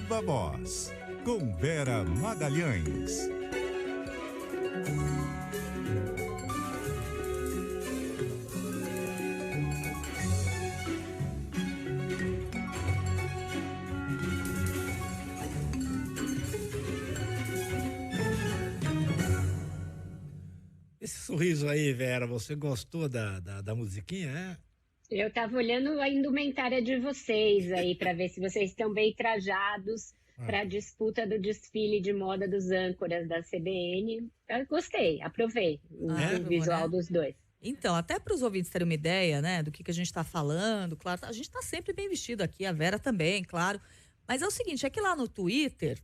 Viva Voz, com Vera Magalhães. Esse sorriso aí, Vera, você gostou da musiquinha, né? Eu estava olhando a indumentária de vocês aí para ver se vocês estão bem trajados para a disputa do desfile de moda dos âncoras da CBN. Eu gostei, aprovei o visual dos dois. Então, até para os ouvintes terem uma ideia, né, do que a gente está falando, claro, a gente está sempre bem vestido aqui, a Vera também, claro. Mas é o seguinte, é que lá no Twitter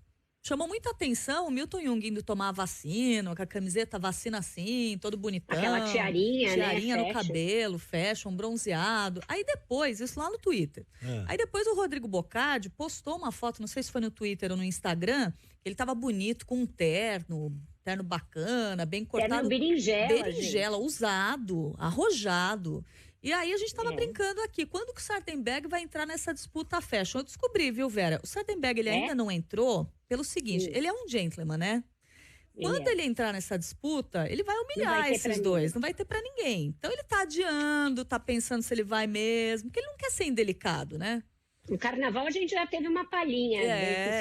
chamou muita atenção o Milton Jung indo tomar a vacina, com a camiseta vacina assim, todo bonitão. Aquela tiarinha, né? No cabelo, fashion, bronzeado. Aí depois, isso lá no Twitter. Aí depois o Rodrigo Bocardi postou uma foto, não sei se foi no Twitter ou no Instagram, que ele tava bonito com um terno bacana, bem cortado. Terno berinjela, usado, arrojado. E aí a gente tava brincando aqui, quando que o Sardenberg vai entrar nessa disputa fashion? Eu descobri, viu, Vera? O Sardenberg, ele ainda não entrou pelo seguinte, ele é um gentleman, né? Quando ele entrar nessa disputa, ele vai humilhar esses dois, não vai ter pra ninguém. Então ele tá adiando, tá pensando se ele vai mesmo, porque ele não quer ser indelicado, né? No carnaval a gente já teve uma palhinha.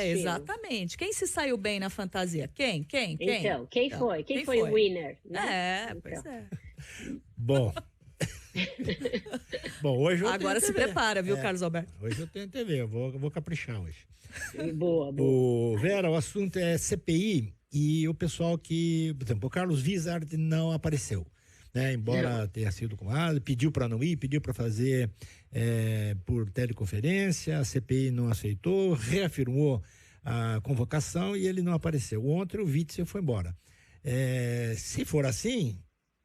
Exatamente. Quem se saiu bem na fantasia? Quem? Então, quem foi? Quem foi o winner? Né? Pois é. Bom... Bom, hoje eu agora se TV. Prepara, viu, Carlos Alberto? Hoje eu tenho TV, eu vou caprichar hoje. Boa. Vera, o assunto é CPI e o pessoal que, por exemplo, o Carlos Wizard não apareceu, né? Embora tenha sido comandado, pediu para não ir, pediu para fazer por teleconferência, a CPI não aceitou, reafirmou a convocação e ele não apareceu. Ontem o Witzel foi embora. Se for assim,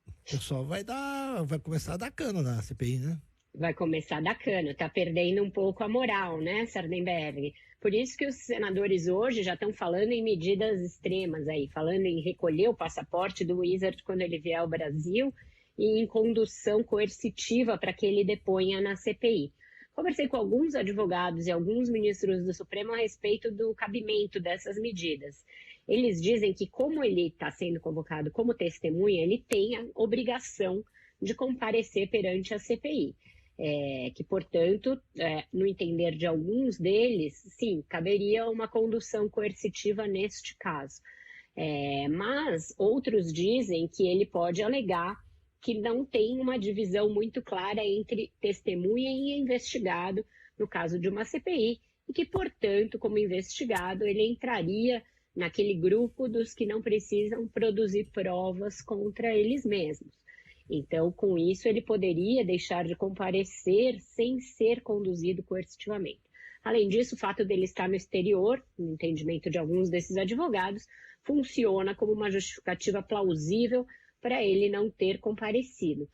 o pessoal vai começar a dar cano na CPI, né? Vai começar a dar cano, tá perdendo um pouco a moral, né, Sardenberg? Por isso que os senadores hoje já estão falando em medidas extremas aí, falando em recolher o passaporte do Wizard quando ele vier ao Brasil e em condução coercitiva para que ele deponha na CPI. Conversei com alguns advogados e alguns ministros do Supremo a respeito do cabimento dessas medidas. Eles dizem que, como ele está sendo convocado como testemunha, ele tem a obrigação de comparecer perante a CPI. Que, portanto, no entender de alguns deles, sim, caberia uma condução coercitiva neste caso. Mas outros dizem que ele pode alegar que não tem uma divisão muito clara entre testemunha e investigado no caso de uma CPI, e que, portanto, como investigado, ele entraria naquele grupo dos que não precisam produzir provas contra eles mesmos. Então, com isso, ele poderia deixar de comparecer sem ser conduzido coercitivamente. Além disso, o fato dele estar no exterior, no entendimento de alguns desses advogados, funciona como uma justificativa plausível para ele não ter comparecido.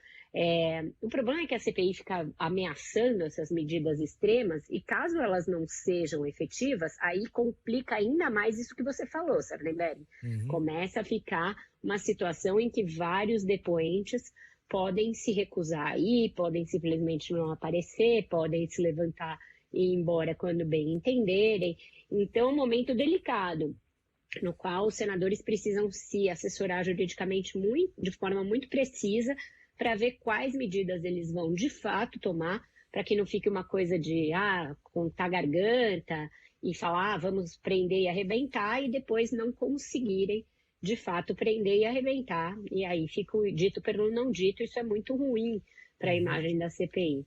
O problema é que a CPI fica ameaçando essas medidas extremas e, caso elas não sejam efetivas, aí complica ainda mais isso que você falou, Sardenberg. Começa a ficar uma situação em que vários depoentes podem se recusar a ir, podem simplesmente não aparecer, podem se levantar e ir embora quando bem entenderem. Então, é um momento delicado, no qual os senadores precisam se assessorar juridicamente de forma muito precisa para ver quais medidas eles vão de fato tomar, para que não fique uma coisa de contar garganta e falar vamos prender e arrebentar, e depois não conseguirem de fato prender e arrebentar, e aí fica o dito pelo não dito. Isso é muito ruim para a imagem da CPI.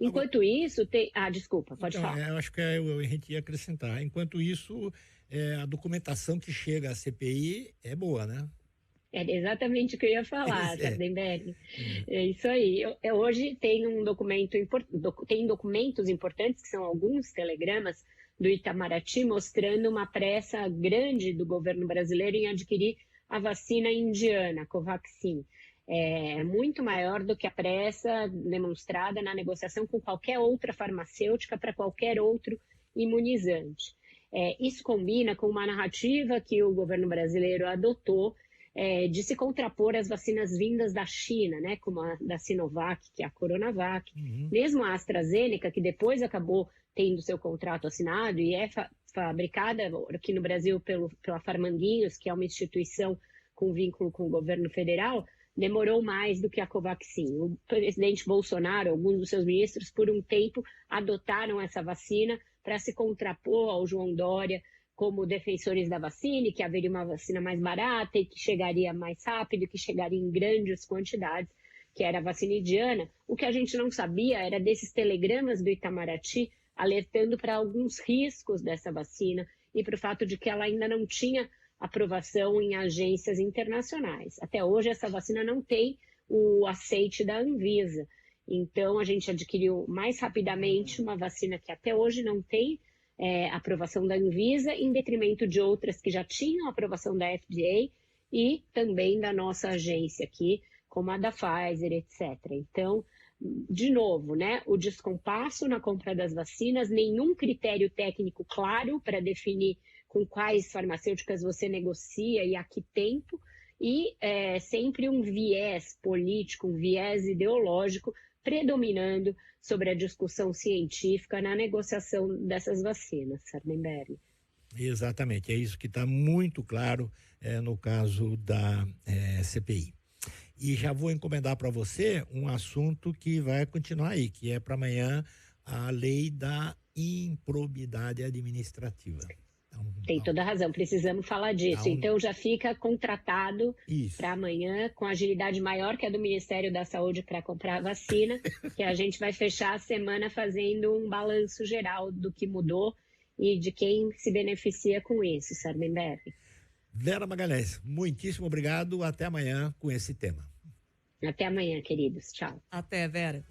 Enquanto isso, desculpa, pode falar. Eu acho que a gente ia acrescentar. Enquanto isso, a documentação que chega à CPI é boa, né? É exatamente o que eu ia falar, Sardenberg. É isso aí. Hoje tem tem documentos importantes, que são alguns telegramas do Itamaraty, mostrando uma pressa grande do governo brasileiro em adquirir a vacina indiana, a Covaxin. Muito maior do que a pressa demonstrada na negociação com qualquer outra farmacêutica para qualquer outro imunizante. Isso combina com uma narrativa que o governo brasileiro adotou de se contrapor às vacinas vindas da China, né, como a da Sinovac, que é a Coronavac, mesmo a AstraZeneca, que depois acabou tendo seu contrato assinado e é fabricada aqui no Brasil pela Farmanguinhos, que é uma instituição com vínculo com o governo federal, demorou mais do que a Covaxin. O presidente Bolsonaro, alguns dos seus ministros, por um tempo, adotaram essa vacina para se contrapor ao João Dória como defensores da vacina, que haveria uma vacina mais barata e que chegaria mais rápido, que chegaria em grandes quantidades, que era a vacina indiana. O que a gente não sabia era desses telegramas do Itamaraty alertando para alguns riscos dessa vacina e para o fato de que ela ainda não tinha aprovação em agências internacionais. Até hoje, essa vacina não tem o aceite da Anvisa. Então, a gente adquiriu mais rapidamente uma vacina que até hoje não tem aprovação da Anvisa, em detrimento de outras que já tinham aprovação da FDA e também da nossa agência aqui, como a da Pfizer, etc. Então, de novo, né, o descompasso na compra das vacinas, nenhum critério técnico claro para definir com quais farmacêuticas você negocia e a que tempo, e sempre um viés político, um viés ideológico predominando sobre a discussão científica na negociação dessas vacinas, Sardenberg. Exatamente, é isso que está muito claro no caso da CPI. E já vou encomendar para você um assunto que vai continuar aí, que é para amanhã a lei da improbidade administrativa. Tem toda a razão, precisamos falar disso. Então já fica contratado para amanhã, com agilidade maior que a do Ministério da Saúde para comprar a vacina, que a gente vai fechar a semana fazendo um balanço geral do que mudou e de quem se beneficia com isso, Sardenberg. Vera Magalhães, muitíssimo obrigado. Até amanhã com esse tema. Até amanhã, queridos. Tchau. Até, Vera.